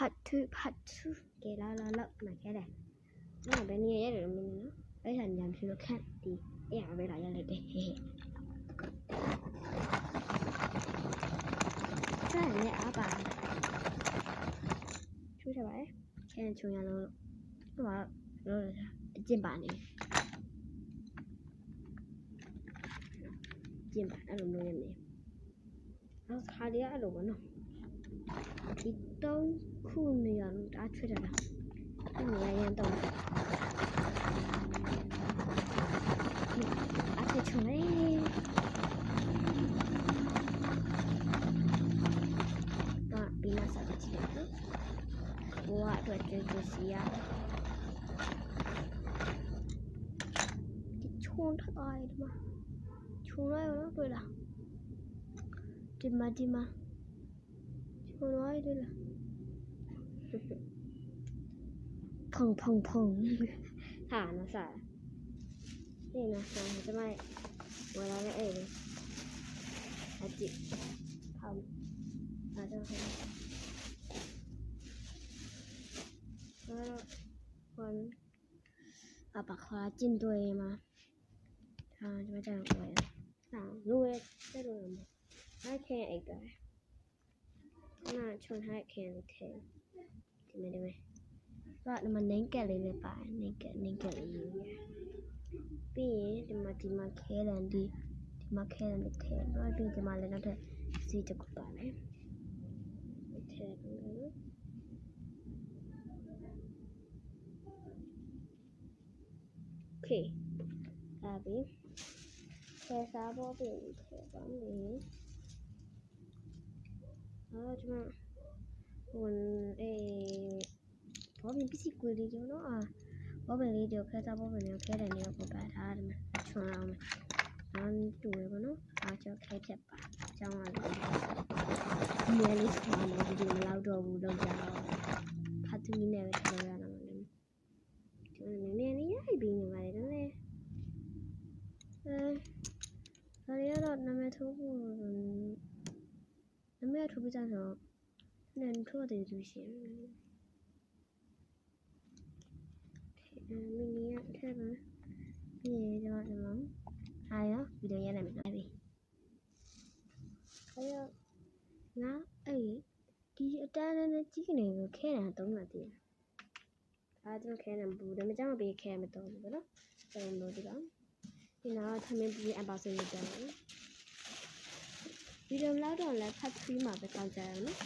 part 2 ကဲလာမှာခဲ့တယ်နော်ဘယ်နေရရတယ်မင်းနော်အဲ့ဒါညံဖြူလို့ခန့်ဒီအဲ့အပဲလာရလိုက်တယ်ဟေးça nhẹ bà chú cho bạn khen chung nhà luôn rồi trên bàn này trên bàn đã làm luôn em này nó khai đĩa đồ nó thì đâu khu này đã chơi được cái này em đâu à chơi chung ấy哇，对，就是呀。冲太爱了嘛，冲来了，对了。对嘛，冲来对了。砰砰砰，哈，那啥？นี่นะเราจะไม่เวลาไม่เลยอาจิทำอาจจะทำคนเอาปากคอจิ้นตัวเองมาจะไม่ได้หวยรู้ได้ดูมั้ยให้แค่ไอ้กายน่าชวนให้แค่ที่ไม่ได้ไหมก็มันเน้นแก่เลยป่ะเน้นแก่เลยอยู่ပြီးရင်ဒီမှာခဲလန်ဒီမှာခဲလန်တစ်ထည့်တော့ပြီးဒီမှာလည်းနောက်ထပ်စီးတစ်ခုပါမယ်ထည့်လို့โอเคဒါပြီးခဲစားဖို့ပြီးထည့်ပါမယ်ဒီမှာဝန်ဘောပစ္စည်းကွေလေးကျော်တော့ဘောပင်လေးတွေခဲစားဘောပင်လေးခဲတယ်လေးကိုပတ်ထားတယ်ချွန်အောင်မယ်တူရပါတော့အားကျော်ခဲချက်ပါအကြောင်းအားလေးဒီလေးစပါမယ်ဒီမလောက်တော့ဘူးတော့ကြာတော့ဖတ်သူနဲ့ပဲထားရတာမလို့ဒီနည်းနည်းရိုက်ပြီးနေပါတယ်နော်ဒါရတော့နာမည်ထိုးဖို့နာမည်ထိုးပြကြတော့နည်းထိုးတယ်သူရှင်မင်းကြီးအထက်မှာပြီးရတော့ဒီမှာဟာရဗီဒီယိုရိုက်နေပြီအဲ့တော့ငါအဲ့ဒီအတန်းနဲ့ကြီးကနေကိုခဲတာတုံးလာတည်အားကျွန်ခဲနေဘူးဒါမှကြောင့်ပေးခဲမတော့ဘူးနော်အဲ့လိုဒီတော့ဒီနောက်ထမင်းပြီးအပါစင်းနေတယ်ဗီဒီယိုလောက်တော့လည်းဖတ်ပြီးမှပဲကောင်းကြရအောင်နော်